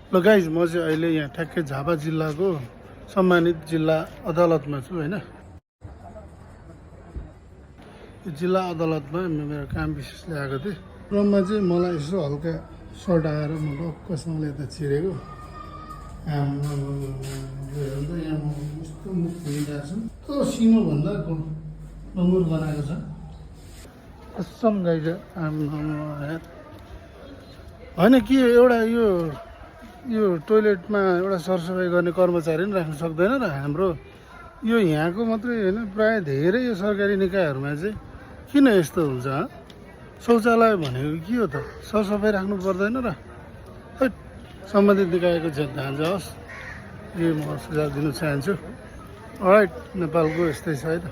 ल गाइज म चाहिँ अहिले यहाँ ठ्याक्कै झापा जिल्लाको सम्मानित जिल्ला अदालतमा छु होइन। जिल्ला अदालतमा मेरो काम विशेषले आएको थिएँ। क्रममा चाहिँ मलाई यसो हल्का सर्ट आएर म डक्कसँगले यता छिरेको। यहाँ यस्तो मुख फुलिरहेको छ, त्यो सिनोभन्दा डङ्गुर बनाएको छ कसम गाइज। होइन कि एउटा यो टोइलेटमा एउटा सरसफाइ गर्ने कर्मचारी पनि राख्नु सक्दैन र हाम्रो यो यहाँको मात्रै होइन, प्राय धेरै यो सरकारी निकायहरूमा चाहिँ किन यस्तो हुन्छ? शौचालय भनेको के हो त? सरसफाइ राख्नु पर्दैन र? सम्बन्धित निकायको ध्यान जाओस्, यो म सुझाव दिन चाहन्छु। अलराइट, नेपालको यस्तै छ है त।